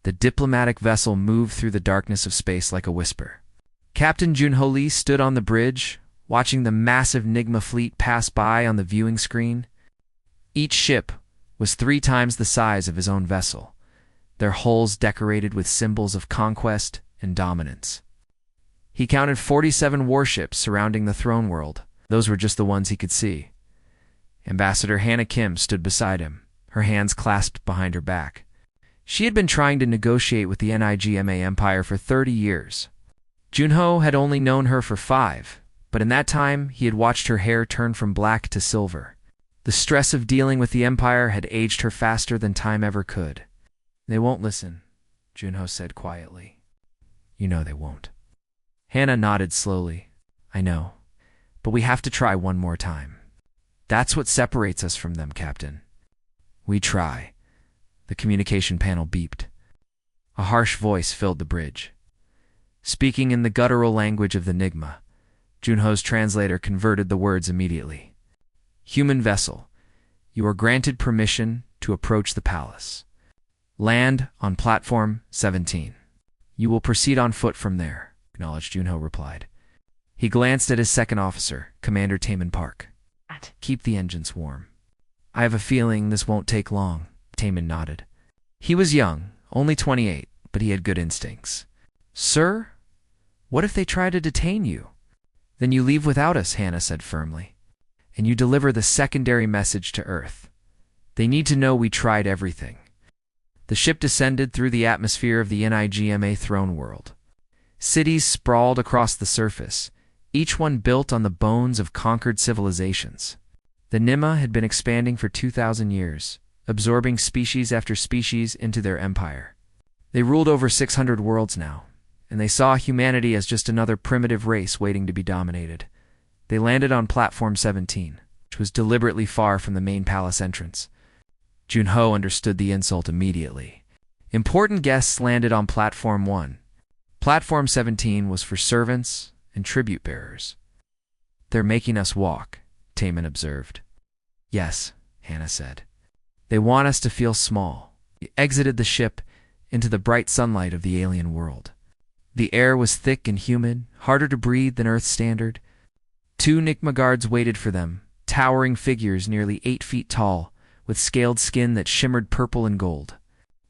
The diplomatic vessel moved through the darkness of space like a whisper. Captain Junho Lee stood on the bridge, watching the massive NIGMA fleet pass by on the viewing screen. Each ship was 3 times the size of his own vessel, their hulls decorated with symbols of conquest and dominance. He counted 47 warships surrounding the throne world. Those were just the ones he could see. Ambassador Hannah Kim stood beside him, her hands clasped behind her back. She had been trying to negotiate with the NIGMA Empire for 30 years. Junho had only known her for 5, but in that time he had watched her hair turn from black to silver. The stress of dealing with the Empire had aged her faster than time ever could. "They won't listen," Junho said quietly. "You know they won't." Hannah nodded slowly. "I know, but we have to try one more time. That's what separates us from them, Captain. We try." The communication panel beeped. A harsh voice filled the bridge. Speaking in the guttural language of the NIGMA, Junho's translator converted the words immediately. "Human vessel, you are granted permission to approach the palace. Land on platform 17. You will proceed on foot from there," acknowledged Junho replied. He glanced at his second officer, Commander Taman Park. "Keep the engines warm." "I have a feeling this won't take long," Taman nodded. He was young, only 28, but he had good instincts. "Sir, what if they try to detain you?" "Then you leave without us," Hannah said firmly. "And you deliver the secondary message to Earth. They need to know we tried everything." The ship descended through the atmosphere of the NIGMA throne world. Cities sprawled across the surface, each one built on the bones of conquered civilizations. The NIGMA had been expanding for 2,000 years, absorbing species after species into their empire. They ruled over 600 worlds now, and they saw humanity as just another primitive race waiting to be dominated. They landed on Platform 17, which was deliberately far from the main palace entrance. Junho understood the insult immediately. Important guests landed on Platform 1. Platform 17 was for servants and tribute bearers. "They're making us walk," Taman observed. "Yes," Hannah said. "They want us to feel small." He exited the ship into the bright sunlight of the alien world. The air was thick and humid, harder to breathe than Earth standard. 2 NIGMA guards waited for them, towering figures nearly 8 feet tall, with scaled skin that shimmered purple and gold.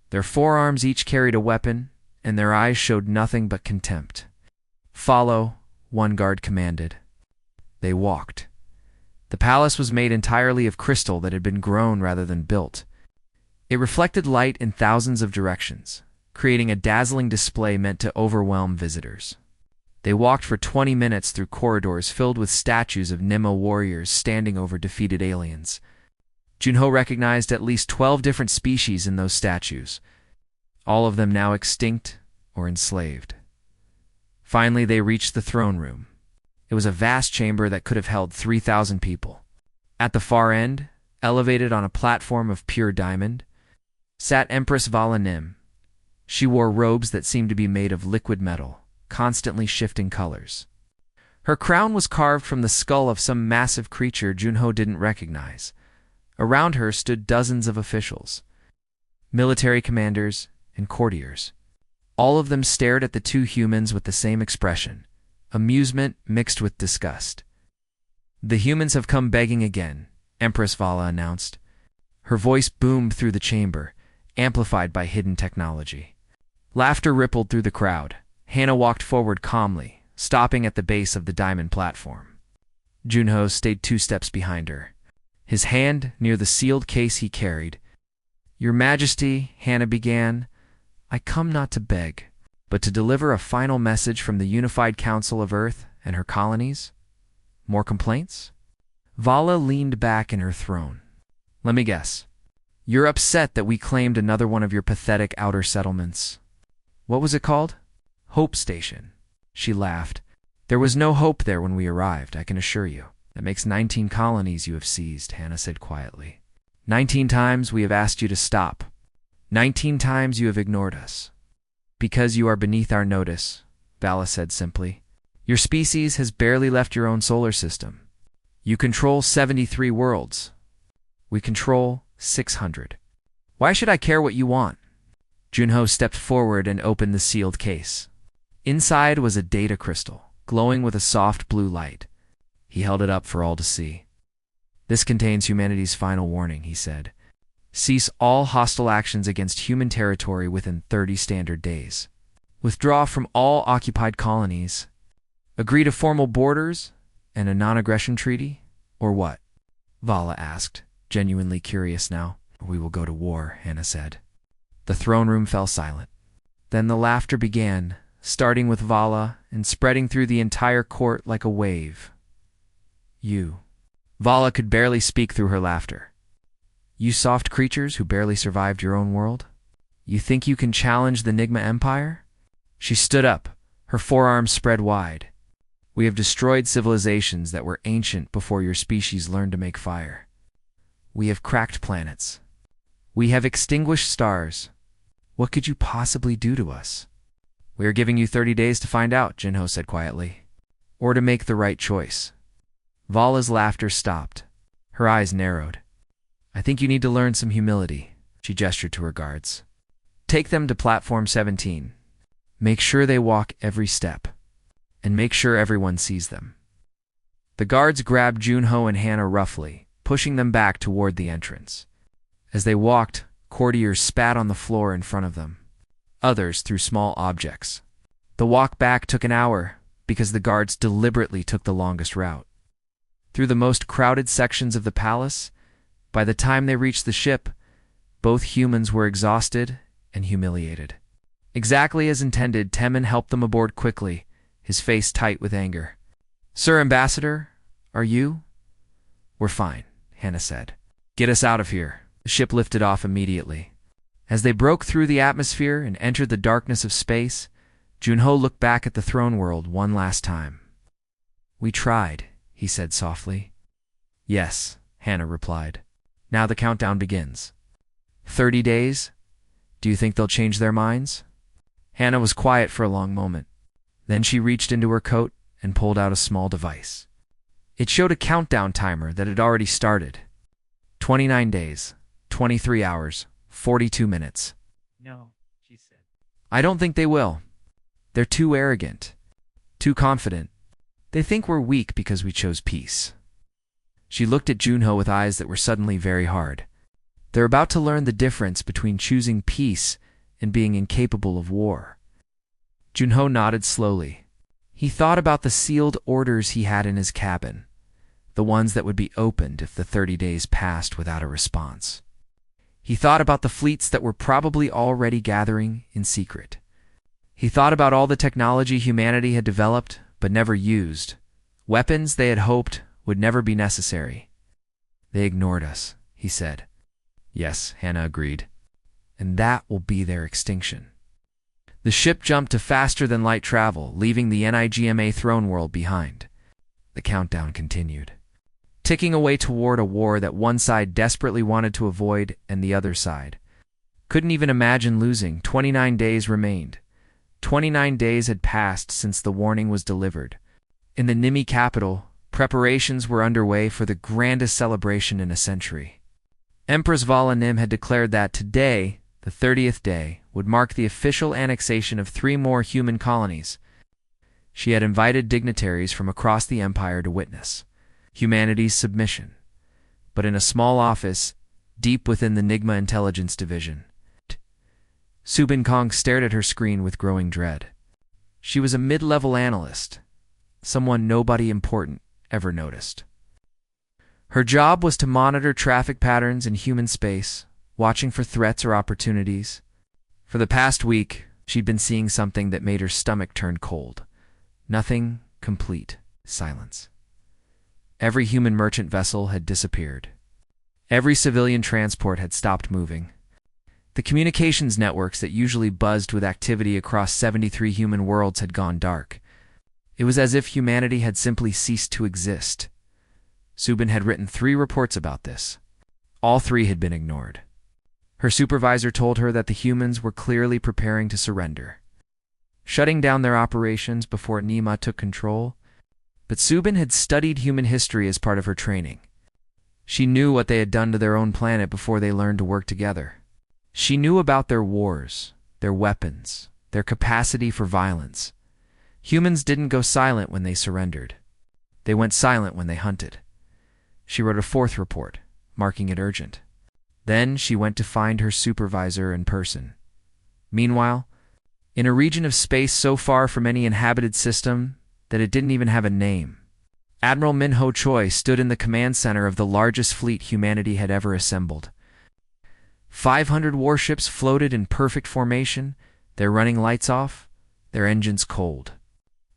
Their forearms each carried a weapon, and their eyes showed nothing but contempt. "Follow," one guard commanded. They walked. The palace was made entirely of crystal that had been grown rather than built. It reflected light in thousands of directions, creating a dazzling display meant to overwhelm visitors. They walked for 20 minutes through corridors filled with statues of NIGMA warriors standing over defeated aliens. Junho recognized at least 12 different species in those statues, all of them now extinct or enslaved. Finally, they reached the throne room. It was a vast chamber that could have held 3,000 people. At the far end, elevated on a platform of pure diamond, sat Empress Vala Nim. She wore robes that seemed to be made of liquid metal, constantly shifting colors. Her crown was carved from the skull of some massive creature Junho didn't recognize. Around her stood dozens of officials, military commanders, and courtiers. All of them stared at the 2 humans with the same expression, amusement mixed with disgust. "The humans have come begging again," Empress Vala announced. Her voice boomed through the chamber, amplified by hidden technology. Laughter rippled through the crowd. Hannah walked forward calmly, stopping at the base of the diamond platform. Junho stayed 2 steps behind her, his hand near the sealed case he carried. "Your Majesty," Hannah began, "I come not to beg, but to deliver a final message from the Unified Council of Earth and her colonies. More complaints?" Vala leaned back in her throne. "Let me guess. You're upset that we claimed another one of your pathetic outer settlements. What was it called?" "Hope Station." She laughed. "There was no hope there when we arrived, I can assure you. That makes 19 colonies you have seized," Hannah said quietly. 19 times we have asked you to stop. 19 times you have ignored us. "Because you are beneath our notice," Vala said simply. "Your species has barely left your own solar system. You control 73 worlds. We control 600. Why should I care what you want?" Junho stepped forward and opened the sealed case. Inside was a data crystal, glowing with a soft blue light. He held it up for all to see. "This contains humanity's final warning," he said. "Cease all hostile actions against human territory within 30 standard days. Withdraw from all occupied colonies. Agree to formal borders and a non-aggression treaty, or what?" Vala asked, genuinely curious now. "We will go to war," Hannah said. The throne room fell silent. Then the laughter began, starting with Vala and spreading through the entire court like a wave. "You." Vala could barely speak through her laughter. "You soft creatures who barely survived your own world? You think you can challenge the NIGMA Empire?" She stood up, her forearms spread wide. "We have destroyed civilizations that were ancient before your species learned to make fire. We have cracked planets. We have extinguished stars. What could you possibly do to us?" "We are giving you 30 days to find out," Junho said quietly. "Or to make the right choice." Vala's laughter stopped. Her eyes narrowed. "I think you need to learn some humility," she gestured to her guards. "Take them to Platform 17. Make sure they walk every step. And make sure everyone sees them." The guards grabbed Junho and Hannah roughly, pushing them back toward the entrance. As they walked, courtiers spat on the floor in front of them. Others threw small objects. The walk back took an hour because the guards deliberately took the longest route. Through the most crowded sections of the palace, by the time they reached the ship, both humans were exhausted and humiliated. Exactly as intended, Temin helped them aboard quickly, his face tight with anger. "Sir Ambassador, are you?" "We're fine," Hannah said. "Get us out of here." The ship lifted off immediately. As they broke through the atmosphere and entered the darkness of space, Junho looked back at the throne world one last time. "We tried," he said softly. "Yes," Hannah replied. "Now the countdown begins." 30 days? Do you think they'll change their minds?" Hannah was quiet for a long moment. Then she reached into her coat and pulled out a small device. It showed a countdown timer that had already started. 29 days, 23 hours, 42 minutes. "No," she said. "I don't think they will. They're too arrogant, too confident. They think we're weak because we chose peace." She looked at Junho with eyes that were suddenly very hard. They're about to learn the difference between choosing peace and being incapable of war. Junho nodded slowly. He thought about the sealed orders he had in his cabin, the ones that would be opened if the 30 days passed without a response. He thought about the fleets that were probably already gathering in secret. He thought about all the technology humanity had developed but never used, weapons they had hoped would never be necessary. "They ignored us," he said. "Yes," Hannah agreed. "And that will be their extinction." The ship jumped to faster-than-light travel, leaving the NIGMA throne world behind. The countdown continued, ticking away toward a war that one side desperately wanted to avoid and the other side couldn't even imagine losing. 29 days remained. 29 days had passed since the warning was delivered. In the Nimi capital, preparations were underway for the grandest celebration in a century. Empress Vala Nim had declared that today, the 30th day, would mark the official annexation of 3 more human colonies. She had invited dignitaries from across the empire to witness humanity's submission, but in a small office deep within the NIGMA intelligence division. Subin Kong stared at her screen with growing dread. She was a mid-level analyst, someone nobody important ever noticed. Her job was to monitor traffic patterns in human space, watching for threats or opportunities. For the past week, she'd been seeing something that made her stomach turn cold. Nothing, complete silence. Every human merchant vessel had disappeared. Every civilian transport had stopped moving. The communications networks that usually buzzed with activity across 73 human worlds had gone dark. It was as if humanity had simply ceased to exist. Subin had written 3 reports about this. All 3 had been ignored. Her supervisor told her that the humans were clearly preparing to surrender, shutting down their operations before NIGMA took control. But Subin had studied human history as part of her training. She knew what they had done to their own planet before they learned to work together. She knew about their wars, their weapons, their capacity for violence. Humans didn't go silent when they surrendered. They went silent when they hunted. She wrote a fourth report, marking it urgent. Then she went to find her supervisor in person. Meanwhile, in a region of space so far from any inhabited system that it didn't even have a name, Admiral Min-Ho Choi stood in the command center of the largest fleet humanity had ever assembled. 500 warships floated in perfect formation, their running lights off, their engines cold.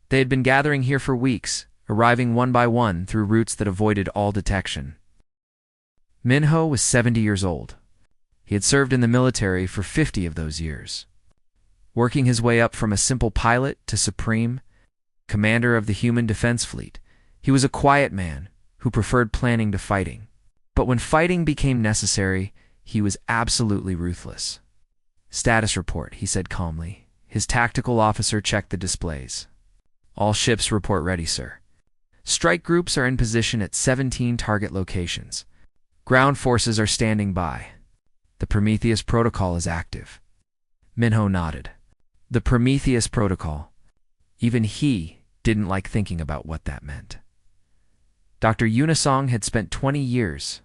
They had been gathering here for weeks, arriving one by one through routes that avoided all detection. Min-Ho was 70 years old. He had served in the military for 50 of those years. Working his way up from a simple pilot to supreme commander of the human defense fleet, he was a quiet man who preferred planning to fighting. But when fighting became necessary, he was absolutely ruthless. "Status report," he said calmly. His tactical officer checked the displays. "All ships report ready, sir. Strike groups are in position at 17 target locations. Ground forces are standing by. The Prometheus protocol is active." Min-Ho nodded. The Prometheus protocol. Even he didn't like thinking about what that meant. Dr. Unisong had spent 20 years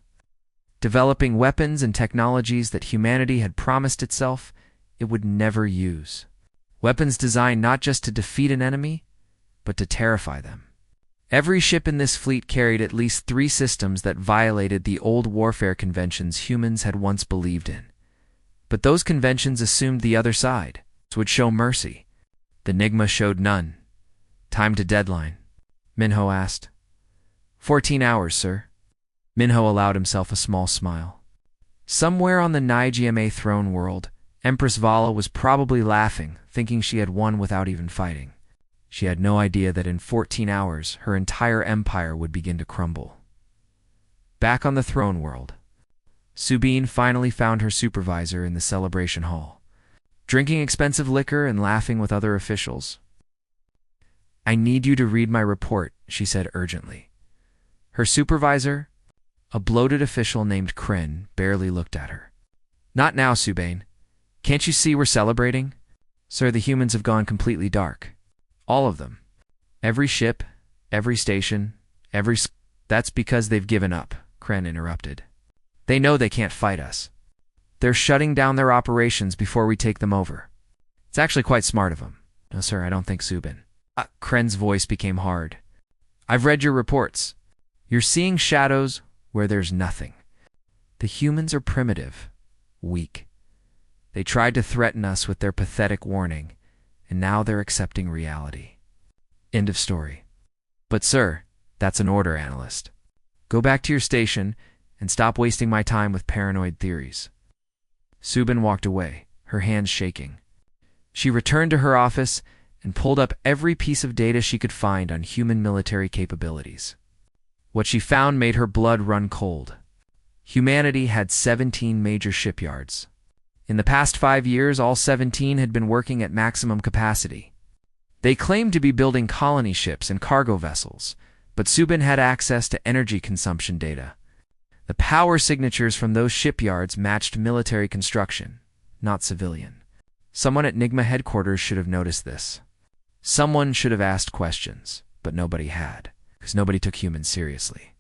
developing weapons and technologies that humanity had promised itself it would never use. Weapons designed not just to defeat an enemy, but to terrify them. Every ship in this fleet carried at least 3 systems that violated the old warfare conventions humans had once believed in. But those conventions assumed the other side would show mercy. The NIGMA showed none. "Time to deadline?" Min-Ho asked. 14 hours, sir." Min-Ho allowed himself a small smile. Somewhere on the NIGMA throne world, Empress Vala was probably laughing, thinking she had won without even fighting. She had no idea that in 14 hours, her entire empire would begin to crumble. Back on the throne world, Subin finally found her supervisor in the celebration hall, drinking expensive liquor and laughing with other officials. "I need you to read my report," she said urgently. Her supervisor, a bloated official named Kryn, barely looked at her. "Not now, Subin. Can't you see we're celebrating? Sir, the humans have gone completely dark. All of them. Every ship, every station, That's because they've given up," Kryn interrupted. "They know they can't fight us. They're shutting down their operations before we take them over. It's actually quite smart of them." "No, sir, I don't think Subin." Kryn's voice became hard. "I've read your reports. You're seeing shadows where there's nothing. The humans are primitive, weak. They tried to threaten us with their pathetic warning, and now they're accepting reality. End of story." "But sir," "That's an order, analyst. Go back to your station and stop wasting my time with paranoid theories." Subin walked away, her hands shaking. She returned to her office and pulled up every piece of data she could find on human military capabilities. What she found made her blood run cold. Humanity had 17 major shipyards. In the past 5 years, all 17 had been working at maximum capacity. They claimed to be building colony ships and cargo vessels, but Subin had access to energy consumption data. The power signatures from those shipyards matched military construction, not civilian. Someone at NIGMA headquarters should have noticed this. Someone should have asked questions, but nobody had, because nobody took humans seriously.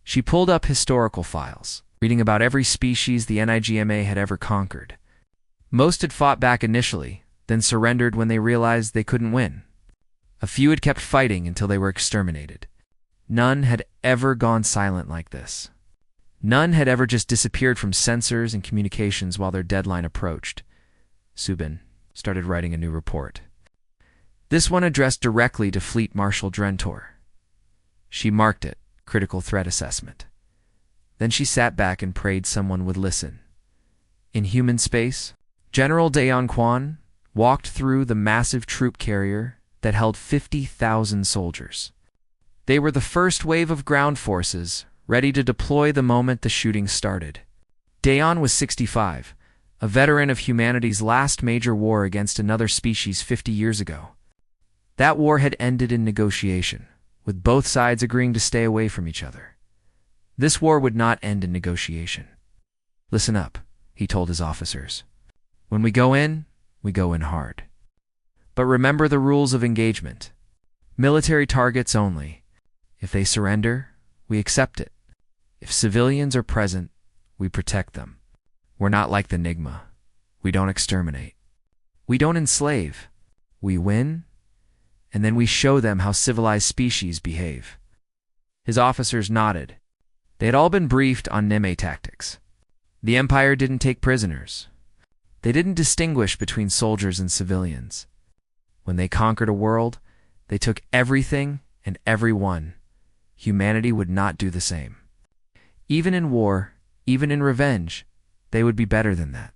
She pulled up historical files, reading about every species the NIGMA had ever conquered. Most had fought back initially, then surrendered when they realized they couldn't win. A few had kept fighting until they were exterminated. None had ever gone silent like this. None had ever just disappeared from sensors and communications while their deadline approached. Subin started writing a new report. This one addressed directly to Fleet Marshal Drentor. She marked it, Critical Threat Assessment. Then she sat back and prayed someone would listen. In human space, General Dayon Quan walked through the massive troop carrier that held 50,000 soldiers. They were the first wave of ground forces, ready to deploy the moment the shooting started. Dayon was 65, a veteran of humanity's last major war against another species 50 years ago. That war had ended in negotiation, with both sides agreeing to stay away from each other. This war would not end in negotiation. "Listen up," he told his officers. "When we go in, we go in hard. But remember the rules of engagement. Military targets only. If they surrender, we accept it. If civilians are present, we protect them. We're not like the NIGMA. We don't exterminate. We don't enslave. We win, and then we show them how civilized species behave. His officers nodded. They had all been briefed on NIGMA tactics. The Empire didn't take prisoners. They didn't distinguish between soldiers and civilians. When they conquered a world, they took everything and everyone. Humanity would not do the same. Even in war, even in revenge, they would be better than that.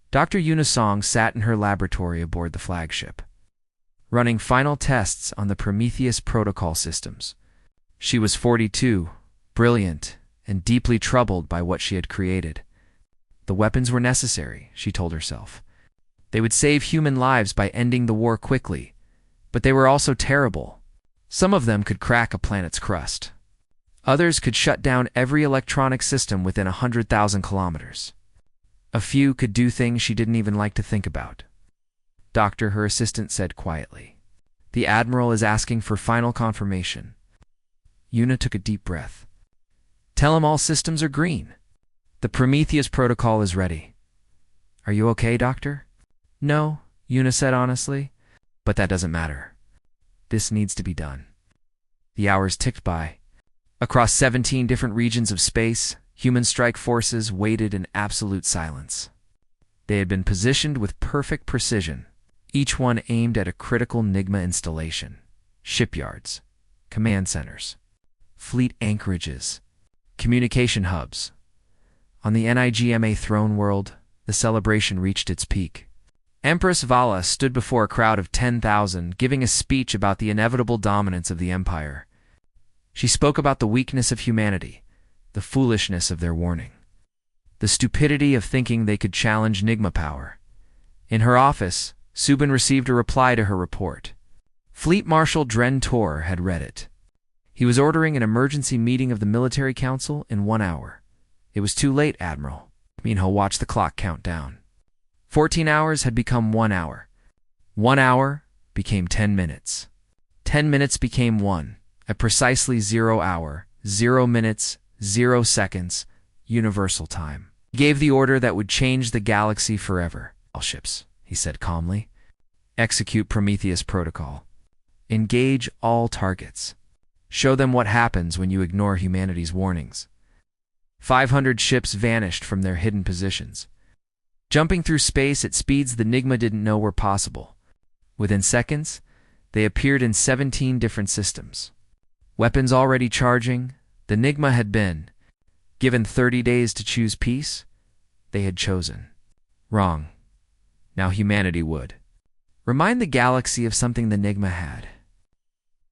Dr. Unisong sat in her laboratory aboard the flagship, running final tests on the Prometheus protocol systems. She was 42, brilliant, and deeply troubled by what she had created. The weapons were necessary, she told herself. They would save human lives by ending the war quickly, but they were also terrible. Some of them could crack a planet's crust. Others could shut down every electronic system within 100,000 kilometers. A few could do things she didn't even like to think about. Doctor, her assistant said quietly. The Admiral is asking for final confirmation. Una took a deep breath. Tell him all systems are green. The Prometheus protocol is ready. Are you okay, Doctor? No, Una said honestly, but that doesn't matter. This needs to be done. The hours ticked by. Across 17 different regions of space, human strike forces waited in absolute silence. They had been positioned with perfect precision, each one aimed at a critical NIGMA installation, shipyards, command centers, fleet anchorages, communication hubs. On the NIGMA throne world, the celebration reached its peak. Empress Vala stood before a crowd of 10,000, giving a speech about the inevitable dominance of the Empire. She spoke about the weakness of humanity, the foolishness of their warning, the stupidity of thinking they could challenge NIGMA power. In her office, Subin received a reply to her report. Fleet Marshal Dren Tor had read it. He was ordering an emergency meeting of the Military Council in 1 hour. It was too late, Admiral. Minho watched the clock count down. 14 hours had become 1 hour. 1 hour became 10 minutes. 10 minutes became 1. At precisely 0 hour, 0 minutes, 0 seconds, universal time. He gave the order that would change the galaxy forever. All ships, he said calmly. Execute Prometheus protocol. Engage all targets. Show them what happens when you ignore humanity's warnings. 500 ships vanished from their hidden positions, jumping through space at speeds the NIGMA didn't know were possible. Within seconds, they appeared in 17 different systems. Weapons already charging, the NIGMA had been given 30 days to choose peace. They had chosen wrong. Now humanity would remind the galaxy of something the NIGMA had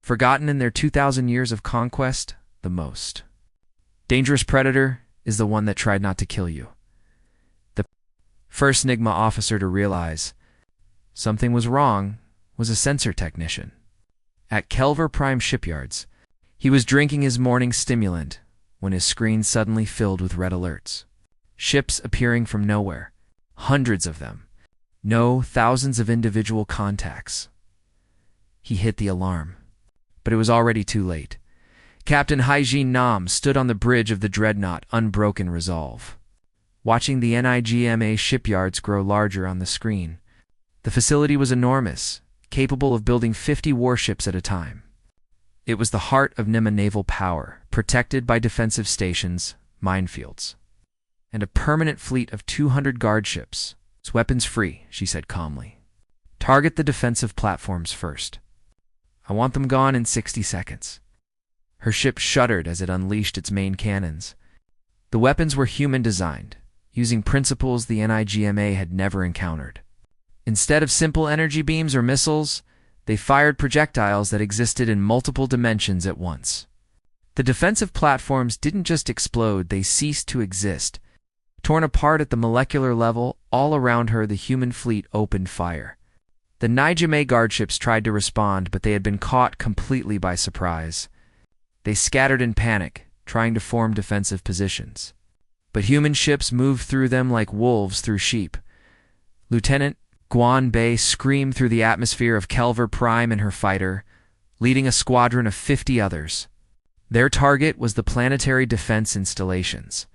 forgotten in their 2,000 years of conquest the most. Dangerous predator is the one that tried not to kill you. The first NIGMA officer to realize something was wrong was a sensor technician. At Kelver Prime shipyards, he was drinking his morning stimulant when his screen suddenly filled with red alerts. Ships appearing from nowhere, hundreds of them. No, thousands of individual contacts. He hit the alarm, but it was already too late. Captain Haijin Nam stood on the bridge of the dreadnought, unbroken resolve, watching the NIGMA shipyards grow larger on the screen. The facility was enormous, capable of building 50 warships at a time. It was the heart of NIGMA naval power, protected by defensive stations, minefields, and a permanent fleet of 200 guard ships. It's weapons free, she said calmly. Target the defensive platforms first. I want them gone in 60 seconds. Her ship shuddered as it unleashed its main cannons. The weapons were human-designed, using principles the NIGMA had never encountered. Instead of simple energy beams or missiles, they fired projectiles that existed in multiple dimensions at once. The defensive platforms didn't just explode, they ceased to exist. Torn apart at the molecular level, all around her the human fleet opened fire. The NIGMA guardships tried to respond, but they had been caught completely by surprise. They scattered in panic, trying to form defensive positions. But human ships moved through them like wolves through sheep. Lieutenant, Guan Bei screamed through the atmosphere of Kelver Prime and her fighter, leading a squadron of 50 others. Their target was the planetary defense installations,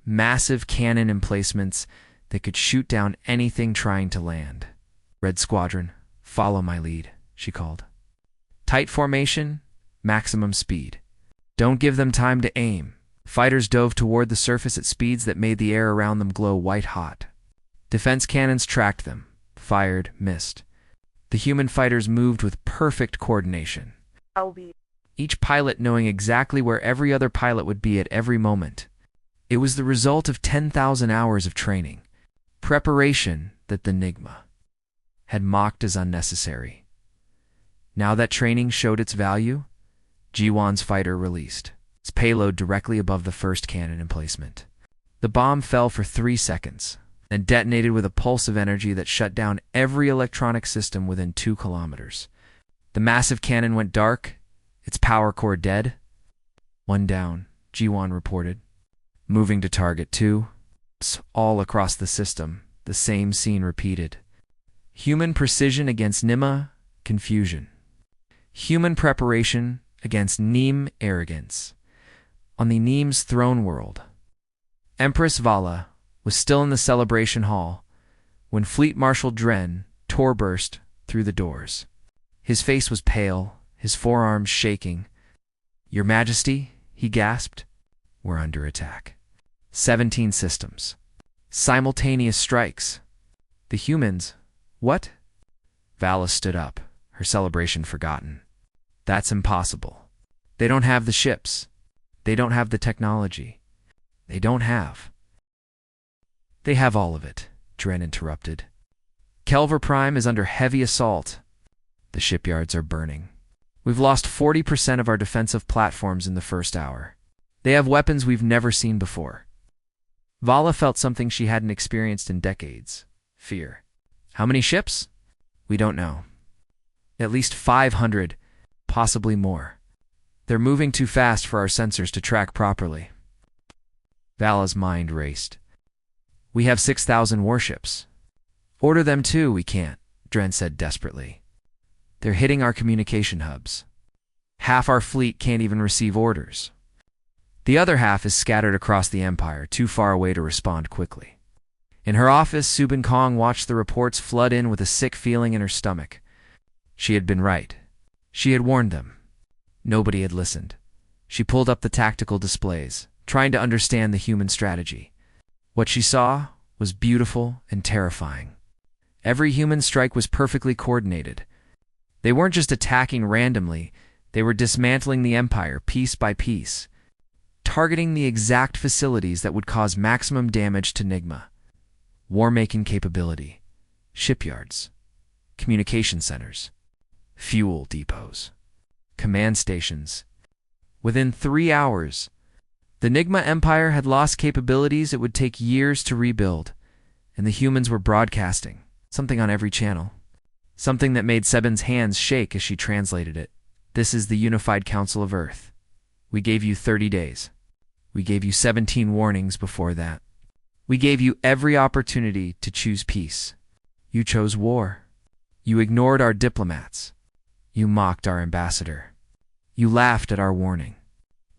massive cannon emplacements that could shoot down anything trying to land. "Red Squadron, follow my lead," she called. "Tight formation, maximum speed. Don't give them time to aim." Fighters dove toward the surface at speeds that made the air around them glow white-hot. Defense cannons tracked them, fired, missed. The human fighters moved with perfect coordination, each pilot knowing exactly where every other pilot would be at every moment. It was the result of 10,000 hours of training, preparation that the NIGMA had mocked as unnecessary. Now that training showed its value, Jiwan's fighter released its payload directly above the first cannon emplacement. The bomb fell for 3 seconds, and detonated with a pulse of energy that shut down every electronic system within 2 kilometers. The massive cannon went dark, its power core dead. "One down," Jiwan reported. Moving to target 2. All across the system, the same scene repeated. Human precision against NIGMA confusion. Human preparation against NIM arrogance. On the NIM's throne world, Empress Vala was still in the celebration hall when Fleet Marshal Dren Tor burst through the doors. His face was pale, his forearms shaking. "Your Majesty," he gasped, "we're under attack. 17 systems. Simultaneous strikes. The humans..." "What?" Vala stood up, her celebration forgotten. "That's impossible. They don't have the ships. They don't have the technology. They don't have..." "They have all of it," Dren interrupted. "Kelver Prime is under heavy assault. The shipyards are burning. We've lost 40% of our defensive platforms in the first hour. They have weapons we've never seen before." Vala felt something she hadn't experienced in decades: fear. "How many ships?" "We don't know. At least 500, possibly more. They're moving too fast for our sensors to track properly." Vala's mind raced. "We have 6,000 warships." "Order them too." "We can't," Dren said desperately. "They're hitting our communication hubs. Half our fleet can't even receive orders. The other half is scattered across the Empire, too far away to respond quickly." In her office, Subin Kong watched the reports flood in with a sick feeling in her stomach. She had been right. She had warned them. Nobody had listened. She pulled up the tactical displays, trying to understand the human strategy. What she saw was beautiful and terrifying. Every human strike was perfectly coordinated. They weren't just attacking randomly, they were dismantling the Empire piece by piece, targeting the exact facilities that would cause maximum damage to NIGMA. War-making capability, shipyards, communication centers, fuel depots, command stations. Within 3 hours, the NIGMA Empire had lost capabilities it would take years to rebuild, and the humans were broadcasting something on every channel. Something that made Sebin's hands shake as she translated it. "This is the Unified Council of Earth. We gave you 30 days. We gave you 17 warnings before that. We gave you every opportunity to choose peace. You chose war. You ignored our diplomats. You mocked our ambassador. You laughed at our warning.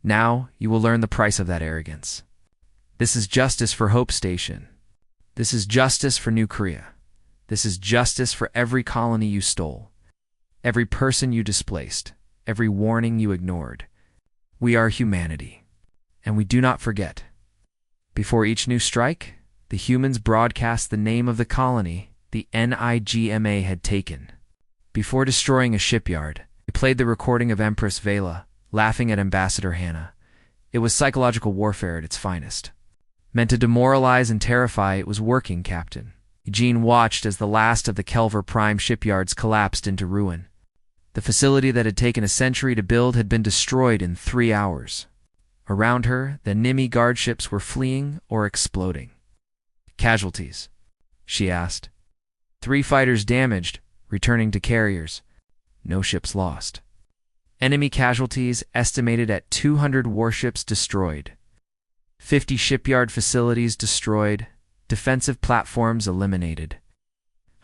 Now you will learn the price of that arrogance. This is justice for Hope Station. This is justice for New Korea. This is justice for every colony you stole, every person you displaced, every warning you ignored. We are humanity, and we do not forget." Before each new strike, the humans broadcast the name of the colony the NIGMA had taken. Before destroying a shipyard, they played the recording of Empress Vela, laughing at Ambassador Hannah. It was psychological warfare at its finest. Meant to demoralize and terrify, it was working, Captain. Eugene watched as the last of the Kelver Prime shipyards collapsed into ruin. The facility that had taken a century to build had been destroyed in 3 hours. Around her, the Nimi guard ships were fleeing or exploding. "Casualties?" she asked. 3 fighters damaged, returning to carriers. No ships lost. Enemy casualties estimated at 200 warships destroyed. 50 shipyard facilities destroyed. Defensive platforms eliminated.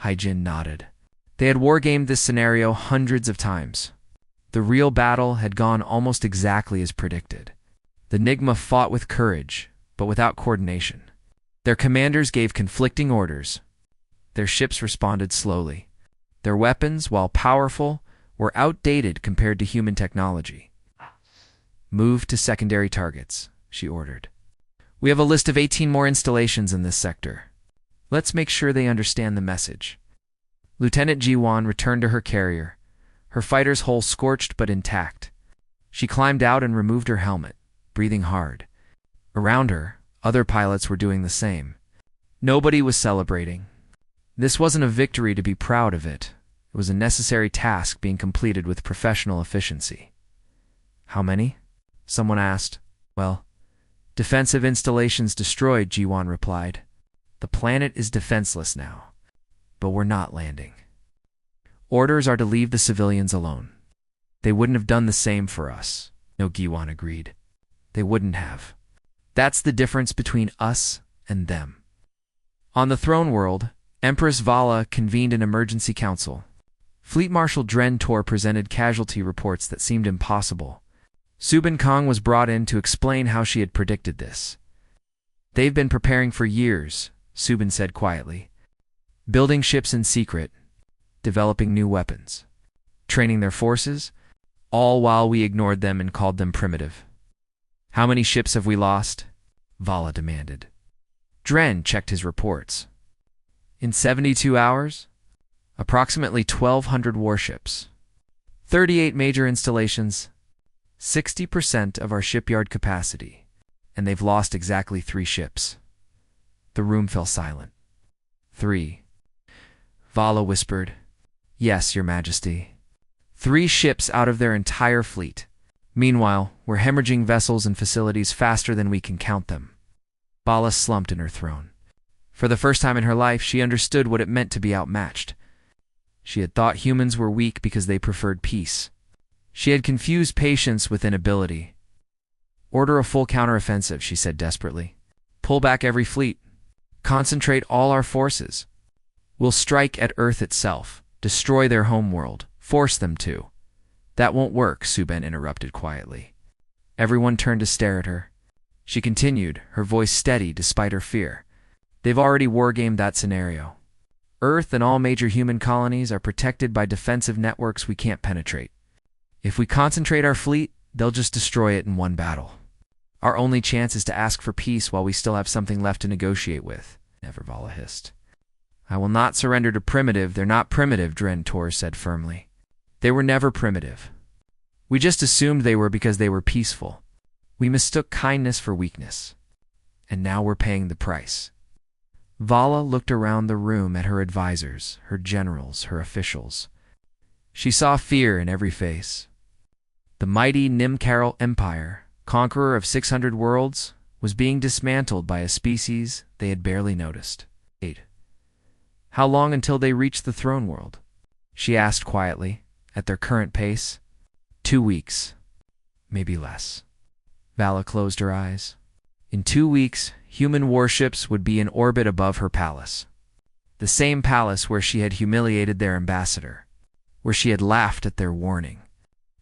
Hyjin nodded. They had wargamed this scenario hundreds of times. The real battle had gone almost exactly as predicted. The NIGMA fought with courage, but without coordination. Their commanders gave conflicting orders. Their ships responded slowly. Their weapons, while powerful, were outdated compared to human technology. "Move to secondary targets," she ordered. "We have a list of 18 more installations in this sector. Let's make sure they understand the message." Lieutenant Jiwan returned to her carrier, her fighter's hull scorched but intact. She climbed out and removed her helmet, breathing hard. Around her, other pilots were doing the same. Nobody was celebrating. This wasn't a victory to be proud of it. It was a necessary task being completed with professional efficiency. "How many?" someone asked. "Well, defensive installations destroyed," Jiwan replied. "The planet is defenseless now, but we're not landing. Orders are to leave the civilians alone." "They wouldn't have done the same for us," No Giwan agreed. "They wouldn't have. That's the difference between us and them." On the throne world, Empress Vala convened an emergency council. Fleet Marshal Dren Tor presented casualty reports that seemed impossible. Subin Kong was brought in to explain how she had predicted this. "They've been preparing for years," Subin said quietly. "Building ships in secret, developing new weapons, training their forces, all while we ignored them and called them primitive." "How many ships have we lost?" Vala demanded. Dren checked his reports. "In 72 hours, approximately 1,200 warships, 38 major installations, 60% of our shipyard capacity, and they've lost exactly 3 ships." The room fell silent. "3. Vala whispered. "Yes, Your Majesty. 3 ships out of their entire fleet. Meanwhile, we're hemorrhaging vessels and facilities faster than we can count them." Vala slumped in her throne. For the first time in her life, she understood what it meant to be outmatched. She had thought humans were weak because they preferred peace. She had confused patience with inability. "Order a full counteroffensive," she said desperately. "Pull back every fleet. Concentrate all our forces. We'll strike at Earth itself, destroy their homeworld, force them to." "That won't work," Subin interrupted quietly. Everyone turned to stare at her. She continued, her voice steady despite her fear. "They've already wargamed that scenario. Earth and all major human colonies are protected by defensive networks we can't penetrate. If we concentrate our fleet, they'll just destroy it in one battle. Our only chance is to ask for peace while we still have something left to negotiate with." Never, Vala hissed. "I will not surrender to primitive. They're not primitive," Dren Tor said firmly. "They were never primitive. We just assumed they were because they were peaceful. We mistook kindness for weakness. And now we're paying the price." Vala looked around the room at her advisors, her generals, her officials. She saw fear in every face. The mighty Nimkaral Empire, conqueror of 600 worlds, was being dismantled by a species they had barely noticed. 8. "How long until they reach the throne world?" she asked quietly. "At their current pace?" 2 weeks. Maybe less. Vala closed her eyes. In 2 weeks, human warships would be in orbit above her palace. The same palace where she had humiliated their ambassador, where she had laughed at their warning,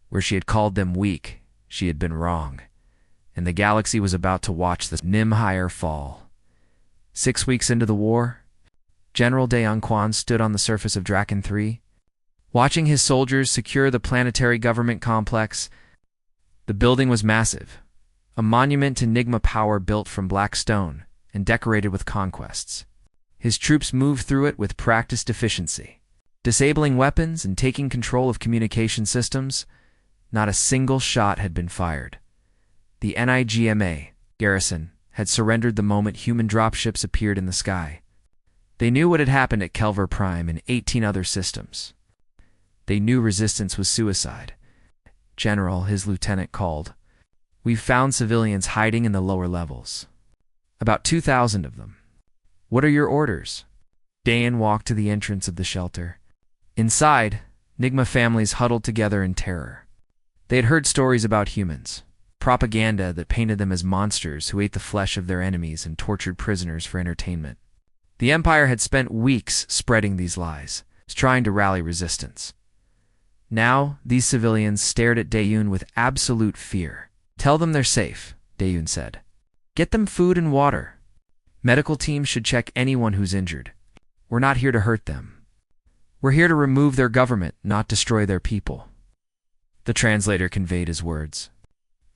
where she had called them weak. She had been wrong, and the galaxy was about to watch the Nimhire fall. 6 weeks into the war, General Daeon Kwan stood on the surface of Draken 3, watching his soldiers secure the planetary government complex. The building was massive, a monument to NIGMA power built from black stone and decorated with conquests. His troops moved through it with practiced efficiency, disabling weapons and taking control of communication systems. Not a single shot had been fired. The NIGMA garrison had surrendered the moment human dropships appeared in the sky. They knew what had happened at Kelver Prime and 18 other systems. They knew resistance was suicide. "General," his lieutenant called, "we've found civilians hiding in the lower levels. About 2,000 of them. What are your orders?" Dayan walked to the entrance of the shelter. Inside, NIGMA families huddled together in terror. They had heard stories about humans, propaganda that painted them as monsters who ate the flesh of their enemies and tortured prisoners for entertainment. The Empire had spent weeks spreading these lies, trying to rally resistance. Now, these civilians stared at Daeun with absolute fear. "Tell them they're safe," Daeun said. "Get them food and water. Medical teams should check anyone who's injured. We're not here to hurt them. We're here to remove their government, not destroy their people." The translator conveyed his words.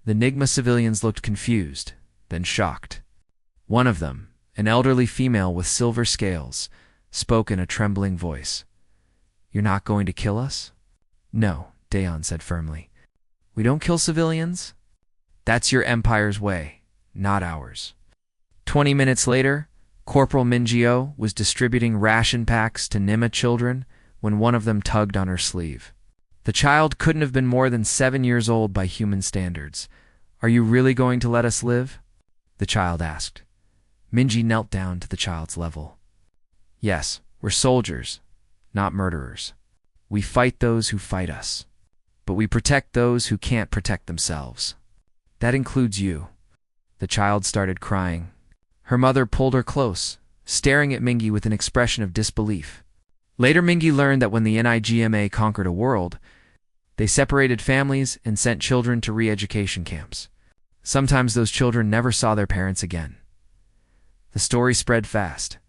The NIGMA civilians looked confused, then shocked. One of them, an elderly female with silver scales, spoke in a trembling voice. "You're not going to kill us?" "No," Daeun said firmly. "We don't kill civilians. That's your Empire's way, not ours." 20 minutes later, Corporal Minjio was distributing ration packs to NIMA children when one of them tugged on her sleeve. The child couldn't have been more than 7 years old by human standards. "Are you really going to let us live?" the child asked. Minji knelt down to the child's level. "Yes, we're soldiers, not murderers. We fight those who fight us, but we protect those who can't protect themselves. That includes you." The child started crying. Her mother pulled her close, staring at Mingi with an expression of disbelief. Later, Mingi learned that when the NIGMA conquered a world, they separated families and sent children to re-education camps. Sometimes those children never saw their parents again. The story spread fast.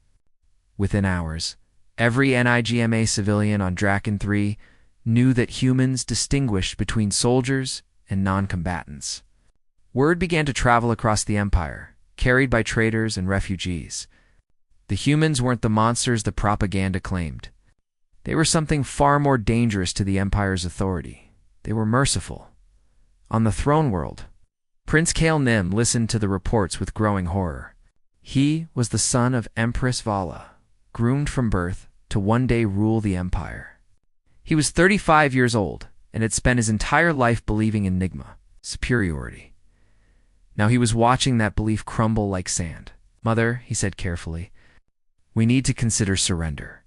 Within hours, every NIGMA civilian on Draken 3 knew that humans distinguished between soldiers and non-combatants. Word began to travel across the Empire, carried by traders and refugees. The humans weren't the monsters the propaganda claimed. They were something far more dangerous to the Empire's authority. They were merciful. On the throne world, Prince Kael Nim listened to the reports with growing horror. He was the son of Empress Vala, groomed from birth to one day rule the Empire. He was 35 years old and had spent his entire life believing in NIGMA, superiority. Now he was watching that belief crumble like sand. "Mother," he said carefully, "we need to consider surrender."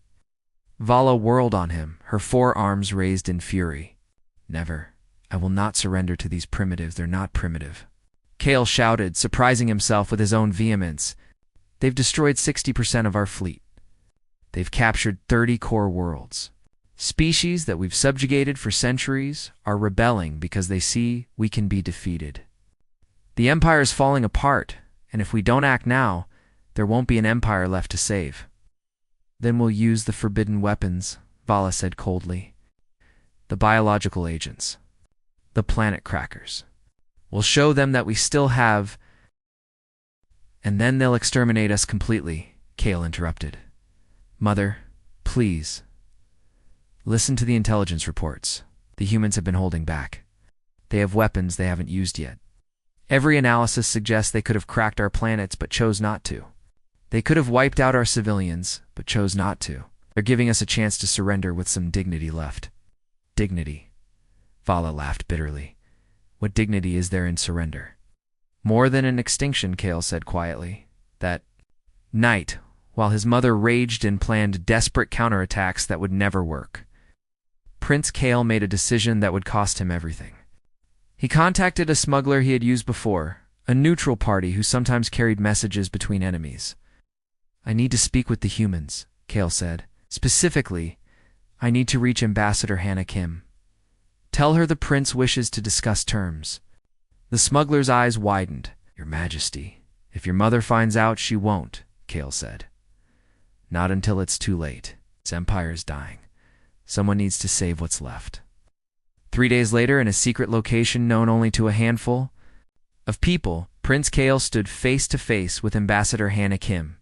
Vala whirled on him, her forearms raised in fury. "Never. I will not surrender to these primitives. They're not primitive." Kael shouted, surprising himself with his own vehemence. "They've destroyed 60% of our fleet. They've captured 30 core worlds. Species that we've subjugated for centuries are rebelling because they see we can be defeated. The Empire is falling apart, and if we don't act now, there won't be an Empire left to save." "Then we'll use the forbidden weapons," Vala said coldly. "The biological agents. The planet crackers. We'll show them that we still have—" "And then they'll exterminate us completely," Kael interrupted. "Mother, please. Listen to the intelligence reports. The humans have been holding back. They have weapons they haven't used yet. Every analysis suggests they could have cracked our planets but chose not to. They could have wiped out our civilians but chose not to. They're giving us a chance to surrender with some dignity left." "Dignity?" Vala laughed bitterly. "What dignity is there in surrender?" "More than an extinction," Kael said quietly. That night, while his mother raged and planned desperate counterattacks that would never work, Prince Kael made a decision that would cost him everything. He contacted a smuggler he had used before, a neutral party who sometimes carried messages between enemies. "I need to speak with the humans," Kael said. "Specifically, I need to reach Ambassador Hannah Kim. Tell her the prince wishes to discuss terms." The smuggler's eyes widened. "Your Majesty, if your mother finds out, she won't," Kael said. "Not until it's too late. This empire is dying. Someone needs to save what's left." 3 days later, in a secret location known only to a handful of people, Prince Kael stood face to face with Ambassador Hannah Kim.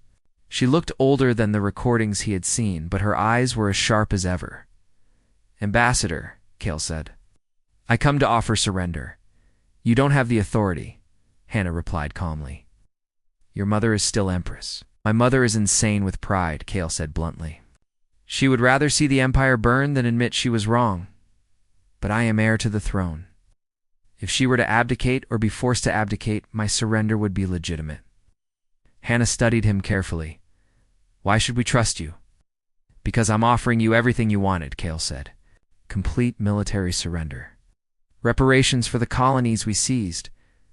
She looked older than the recordings he had seen, but her eyes were as sharp as ever. "Ambassador," Kael said, "I come to offer surrender." "You don't have the authority," Hannah replied calmly. "Your mother is still Empress." "My mother is insane with pride," Kael said bluntly. "She would rather see the Empire burn than admit she was wrong. But I am heir to the throne. If she were to abdicate or be forced to abdicate, my surrender would be legitimate." Hannah studied him carefully. "Why should we trust you?" "Because I'm offering you everything you wanted," Kael said. "Complete military surrender. Reparations for the colonies we seized.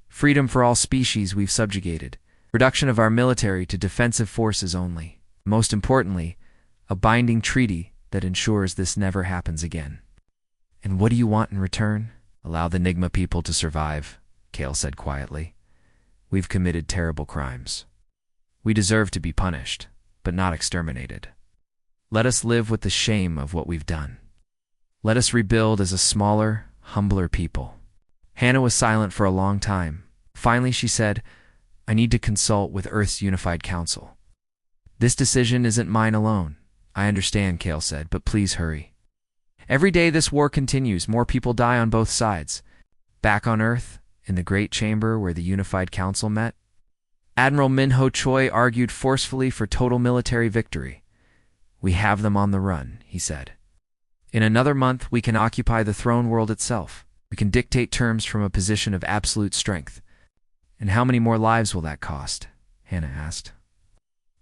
Freedom for all species we've subjugated. Reduction of our military to defensive forces only. Most importantly, a binding treaty that ensures this never happens again. And what do you want in return? Allow the NIGMA people to survive, Kale said quietly. We've committed terrible crimes. We deserve to be punished, but not exterminated. Let us live with the shame of what we've done. Let us rebuild as a smaller, humbler people. Hannah was silent for a long time. Finally, she said, I need to consult with Earth's Unified Council. This decision isn't mine alone. I understand, Kale said, but please hurry. Every day this war continues, more people die on both sides. Back on Earth, in the Great Chamber where the Unified Council met, Admiral Minho Choi argued forcefully for total military victory. We have them on the run, he said. In another month, we can occupy the throne world itself. We can dictate terms from a position of absolute strength. And how many more lives will that cost? Hannah asked.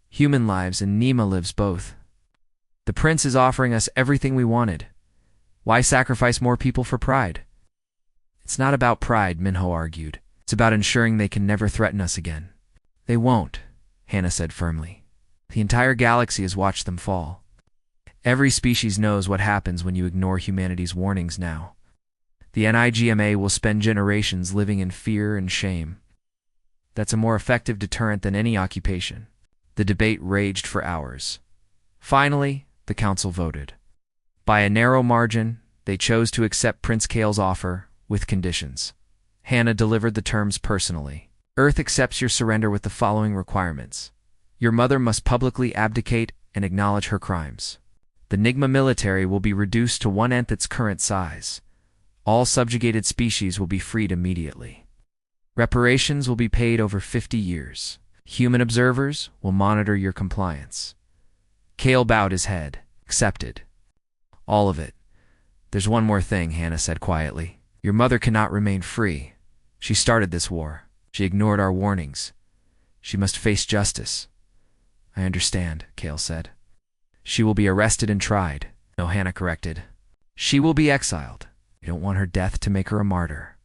Human lives, and NIGMA lives both. The prince is offering us everything we wanted. Why sacrifice more people for pride? It's not about pride, Minho argued. It's about ensuring they can never threaten us again. They won't, Hannah said firmly. The entire galaxy has watched them fall. Every species knows what happens when you ignore humanity's warnings now. The NIGMA will spend generations living in fear and shame. That's a more effective deterrent than any occupation. The debate raged for hours. Finally, the council voted. By a narrow margin, they chose to accept Prince Kale's offer, with conditions. Hannah delivered the terms personally. Earth accepts your surrender with the following requirements. Your mother must publicly abdicate and acknowledge her crimes. The NIGMA military will be reduced to 1/10 its current size. All subjugated species will be freed immediately. Reparations will be paid over 50 years. Human observers will monitor your compliance. Kale bowed his head. Accepted. All of it. There's one more thing, Hannah said quietly. Your mother cannot remain free. She started this war. She ignored our warnings. She must face justice. I understand, Kale said. She will be arrested and tried. No, Hannah corrected. She will be exiled. You don't want her death to make her a martyr.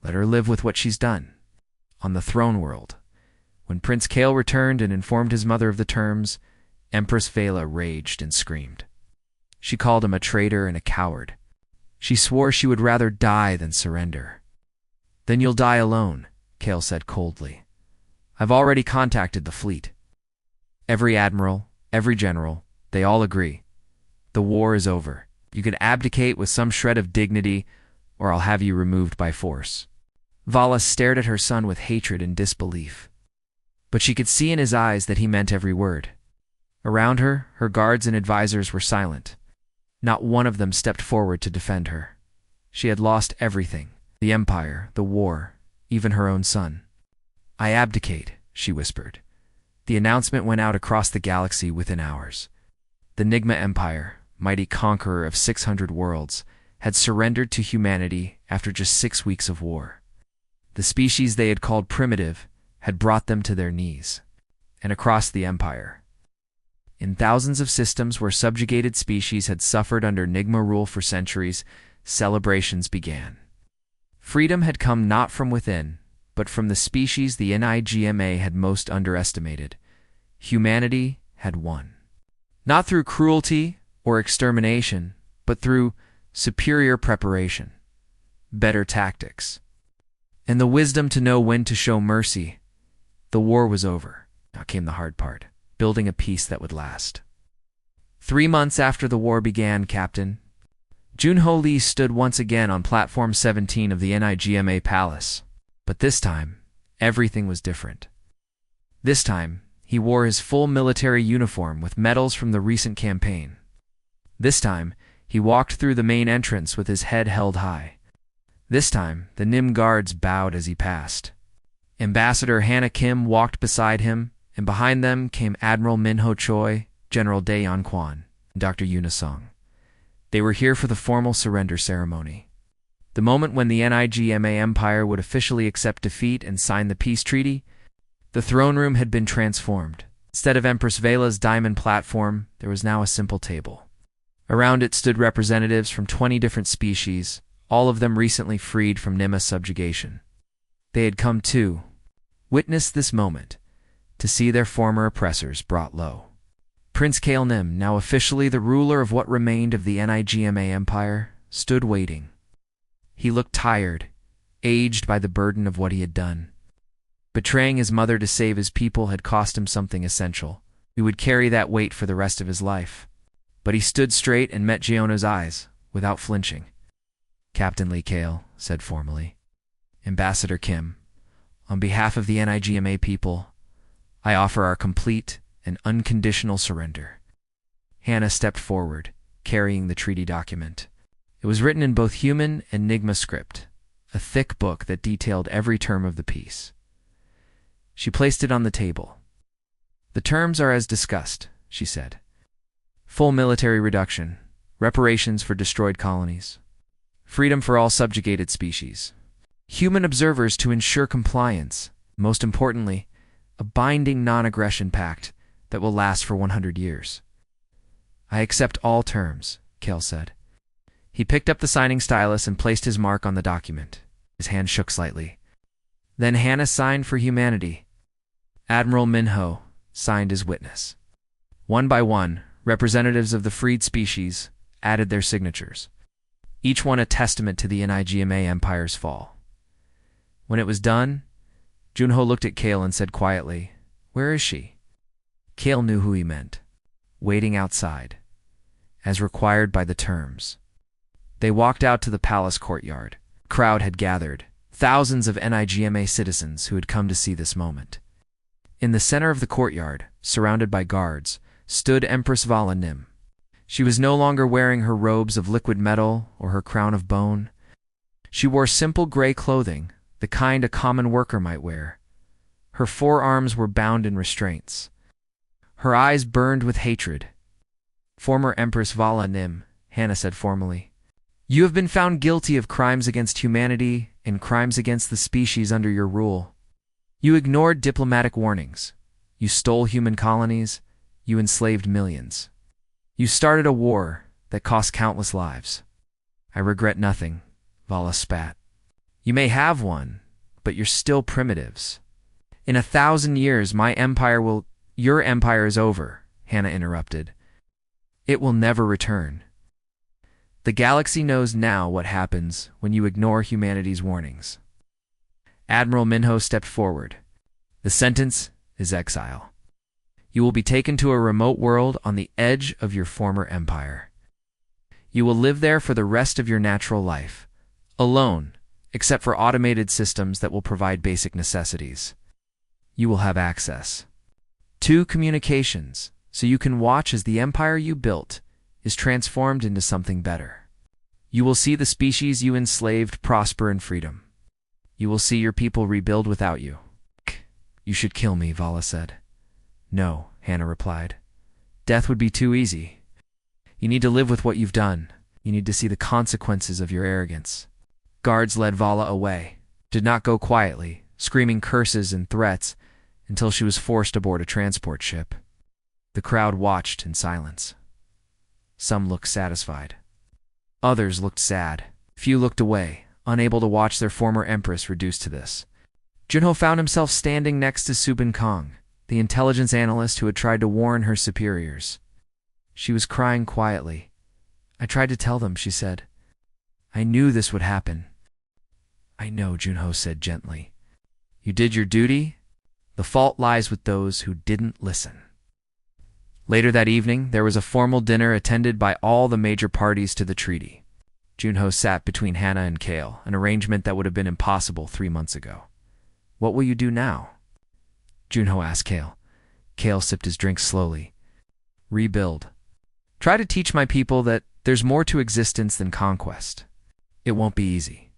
Let her live with what she's done. On the throne world, when Prince Kale returned and informed his mother of the terms, Empress Vela raged and screamed. She called him a traitor and a coward. She swore she would rather die than surrender. Then you'll die alone, Kale said coldly. I've already contacted the fleet. Every admiral, every general, they all agree. The war is over. You can abdicate with some shred of dignity, or I'll have you removed by force. Vala stared at her son with hatred and disbelief. But she could see in his eyes that he meant every word. Around her, her guards and advisors were silent. Not one of them stepped forward to defend her. She had lost everything. The empire, the war, even her own son. I abdicate, she whispered. The announcement went out across the galaxy within hours. The NIGMA Empire, mighty conqueror of 600 worlds, had surrendered to humanity after just 6 weeks of war. The species they had called primitive had brought them to their knees. And across the empire, in thousands of systems where subjugated species had suffered under NIGMA rule for centuries, celebrations began. Freedom had come not from within, but from the species the NIGMA had most underestimated. Humanity had won. Not through cruelty or extermination, but through superior preparation, better tactics, and the wisdom to know when to show mercy. The war was over. Now came the hard part, building a peace that would last. 3 months after the war began, Captain, Junho Lee stood once again on Platform 17 of the NIGMA Palace. But this time, everything was different. This time, he wore his full military uniform with medals from the recent campaign. This time, he walked through the main entrance with his head held high. This time, the NIM guards bowed as he passed. Ambassador Hannah Kim walked beside him, and behind them came Admiral Minho Choi, General Daeyeon Kwan, and Dr. Yuna Song. They were here for the formal surrender ceremony. The moment when the NIGMA Empire would officially accept defeat and sign the peace treaty, the throne room had been transformed. Instead of Empress Vela's diamond platform, there was now a simple table. Around it stood representatives from 20 different species, all of them recently freed from NIMA subjugation. They had come to witness this moment, to see their former oppressors brought low. Prince Kael'nim, now officially the ruler of what remained of the NIGMA Empire, stood waiting. He looked tired, aged by the burden of what he had done. Betraying his mother to save his people had cost him something essential. He would carry that weight for the rest of his life. But he stood straight and met Gianno's eyes, without flinching. "Captain Lee Kael," said formally. "Ambassador Kim, on behalf of the NIGMA people, I offer our complete and unconditional surrender." Hannah stepped forward, carrying the treaty document. It was written in both human and NIGMA script, a thick book that detailed every term of the peace. She placed it on the table. "The terms are as discussed," she said. "Full military reduction, reparations for destroyed colonies, freedom for all subjugated species, human observers to ensure compliance, most importantly, a binding non-aggression pact that will last for 100 years. "I accept all terms," Kael said. He picked up the signing stylus and placed his mark on the document. His hand shook slightly. Then Hannah signed for humanity. Admiral Minho signed as witness. One by one, representatives of the freed species added their signatures, each one a testament to the NIGMA Empire's fall. When it was done, Junho looked at Kael and said quietly, "Where is she?" Kael knew who he meant. Waiting outside, as required by the terms. They walked out to the palace courtyard. A crowd had gathered, thousands of NIGMA citizens who had come to see this moment. In the center of the courtyard, surrounded by guards, stood Empress Vala Nim. She was no longer wearing her robes of liquid metal or her crown of bone. She wore simple gray clothing, the kind a common worker might wear. Her forearms were bound in restraints. Her eyes burned with hatred. "Former Empress Vala Nim," Hannah said formally, "you have been found guilty of crimes against humanity and crimes against the species under your rule. You ignored diplomatic warnings. You stole human colonies. You enslaved millions. You started a war that cost countless lives." "I regret nothing," Vala spat. "You may have one, but you're still primitives. In 1,000 years, my empire will—" "Your empire is over," Hannah interrupted. "It will never return. The galaxy knows now what happens when you ignore humanity's warnings." Admiral Minho stepped forward. "The sentence is exile. You will be taken to a remote world on the edge of your former empire. You will live there for the rest of your natural life, alone, except for automated systems that will provide basic necessities. You will have access to communications, so you can watch as the empire you built is transformed into something better. You will see the species you enslaved prosper in freedom. You will see your people rebuild without you." "You should kill me," Vala said. "No," Hannah replied. "Death would be too easy. You need to live with what you've done. You need to see the consequences of your arrogance." Guards led Vala away, did not go quietly, screaming curses and threats until she was forced aboard a transport ship. The crowd watched in silence. Some looked satisfied. Others looked sad. Few looked away, unable to watch their former empress reduced to this. Junho found himself standing next to Subin Kong, the intelligence analyst who had tried to warn her superiors. She was crying quietly. "I tried to tell them," she said. "I knew this would happen." "I know," Junho said gently. "You did your duty. The fault lies with those who didn't listen." Later that evening, there was a formal dinner attended by all the major parties to the treaty. Junho sat between Hannah and Kael, an arrangement that would have been impossible 3 months ago. "What will you do now?" Junho asked Kael. Kael sipped his drink slowly. "Rebuild. Try to teach my people that there's more to existence than conquest. It won't be easy.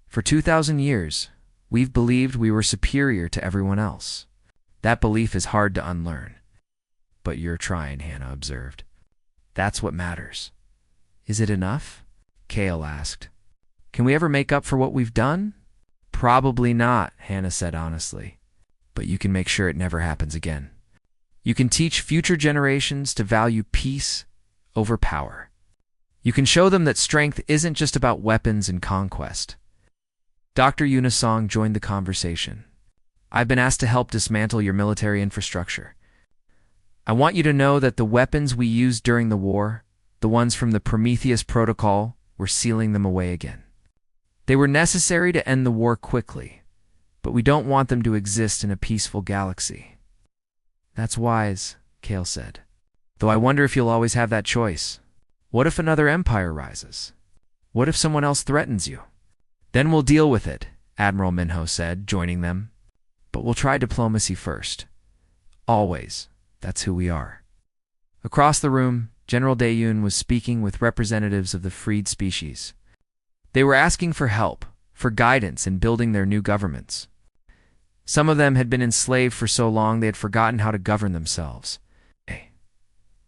For 2,000 years, we've believed we were superior to everyone else. That belief is hard to unlearn." "But you're trying," Hannah observed. "That's what matters." "Is it enough?" Kael asked. "Can we ever make up for what we've done?" "Probably not," Hannah said honestly. "But you can make sure it never happens again. You can teach future generations to value peace over power. You can show them that strength isn't just about weapons and conquest." Dr. Unisong joined the conversation. "I've been asked to help dismantle your military infrastructure. I want you to know that the weapons we used during the war, the ones from the Prometheus Protocol, we're sealing them away again. They were necessary to end the war quickly, but we don't want them to exist in a peaceful galaxy. That's wise, Kale said. Though I wonder if you'll always have that choice. What if another empire rises? What if someone else threatens you? Then we'll deal with it, Admiral Minho said, joining them. But we'll try diplomacy first. Always. That's who we are. Across the room, General Dayun was speaking with representatives of the freed species. They were asking for help, for guidance in building their new governments. Some of them had been enslaved for so long they had forgotten how to govern themselves. Hey,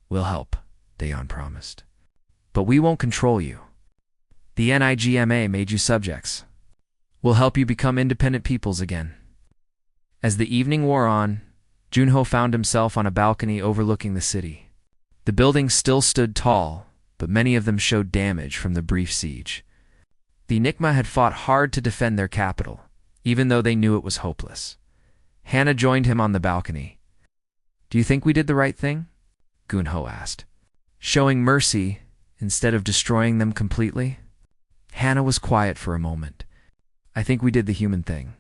we'll help, Dayun promised. But we won't control you. The NIGMA made you subjects. We'll help you become independent peoples again. As the evening wore on, Junho found himself on a balcony overlooking the city. The buildings still stood tall, but many of them showed damage from the brief siege. The NIGMA had fought hard to defend their capital, even though they knew it was hopeless. Hannah joined him on the balcony. Do you think we did the right thing? Gunho asked. Showing mercy instead of destroying them completely? Hannah was quiet for a moment. I think we did the human thing.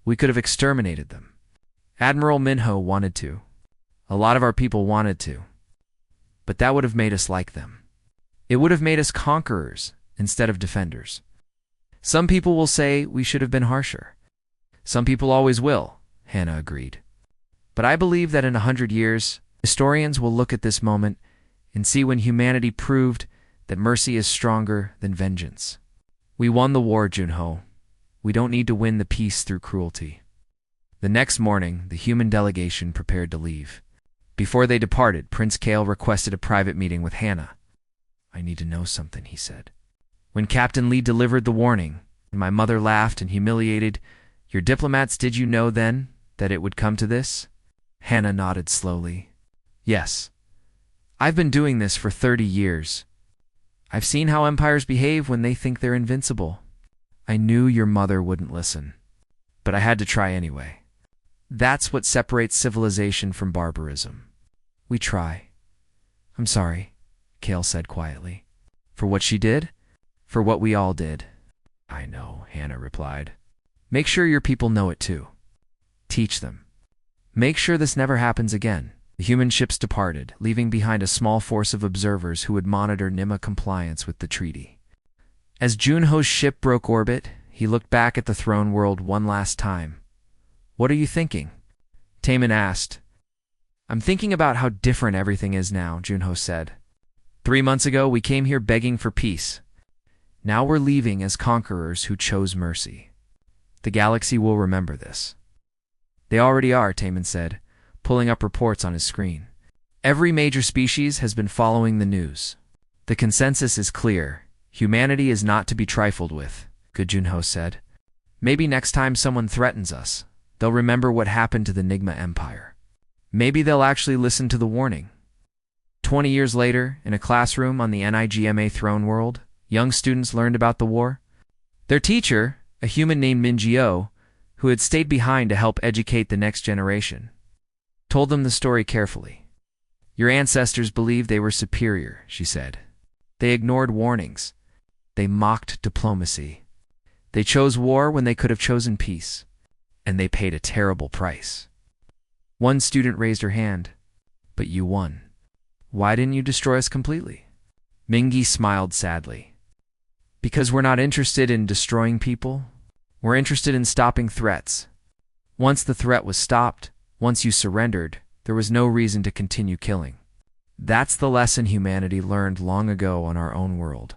We could have exterminated them. Admiral Minho wanted to. A lot of our people wanted to. But that would have made us like them. It would have made us conquerors instead of defenders. Some people will say we should have been harsher. Some people always will, Hannah agreed. But I believe that in 100 years, historians will look at this moment and see when humanity proved that mercy is stronger than vengeance. We won the war, Junho. We don't need to win the peace through cruelty. The next morning, the human delegation prepared to leave. Before they departed, Prince Kale requested a private meeting with Hannah. I need to know something, he said. When Captain Lee delivered the warning, my mother laughed and humiliated. Your diplomats, did you know then that it would come to this? Hannah nodded slowly. Yes. I've been doing this for 30 years. I've seen how empires behave when they think they're invincible. I knew your mother wouldn't listen, but I had to try anyway. That's what separates civilization from barbarism. We try. I'm sorry, Kale said quietly. For what she did? For what we all did. I know, Hannah replied. Make sure your people know it too. Teach them. Make sure this never happens again. The human ships departed, leaving behind a small force of observers who would monitor NIGMA compliance with the treaty. As Junho's ship broke orbit, he looked back at the throne world one last time. What are you thinking? Taemin asked. I'm thinking about how different everything is now, Junho said. 3 months ago, we came here begging for peace. Now we're leaving as conquerors who chose mercy. The galaxy will remember this. They already are, Taemin said, pulling up reports on his screen. Every major species has been following the news. The consensus is clear. Humanity is not to be trifled with, Good Junho said. Maybe next time someone threatens us, they'll remember what happened to the NIGMA Empire. Maybe they'll actually listen to the warning. 20 years later, in a classroom on the NIGMA throne world, young students learned about the war. Their teacher, a human named Minjio, who had stayed behind to help educate the next generation, told them the story carefully. Your ancestors believed they were superior, she said. They ignored warnings. They mocked diplomacy. They chose war when they could have chosen peace. And they paid a terrible price. One student raised her hand. But you won. Why didn't you destroy us completely? Mingi smiled sadly. Because we're not interested in destroying people. We're interested in stopping threats. Once the threat was stopped, once you surrendered, there was no reason to continue killing. That's the lesson humanity learned long ago on our own world.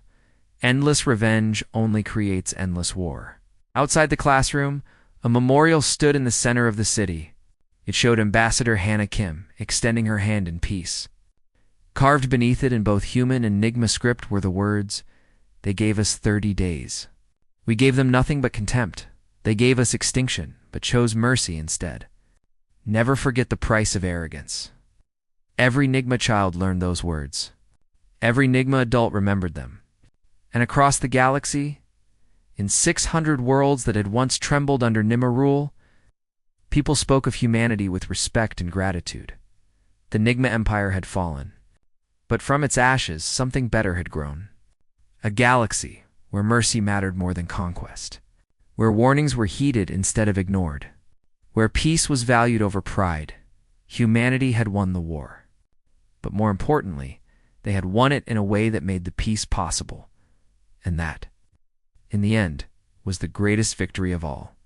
Endless revenge only creates endless war. Outside the classroom, a memorial stood in the center of the city. It showed Ambassador Hannah Kim extending her hand in peace. Carved beneath it in both human and NIGMA script were the words, "They gave us 30 days. We gave them nothing but contempt. They gave us extinction, but chose mercy instead. Never forget the price of arrogance." Every NIGMA child learned those words. Every NIGMA adult remembered them. And across the galaxy, in 600 worlds that had once trembled under NIGMA rule, people spoke of humanity with respect and gratitude. The NIGMA Empire had fallen. But from its ashes, something better had grown. A galaxy where mercy mattered more than conquest. Where warnings were heeded instead of ignored. Where peace was valued over pride. Humanity had won the war. But more importantly, they had won it in a way that made the peace possible. And that, in the end, was the greatest victory of all.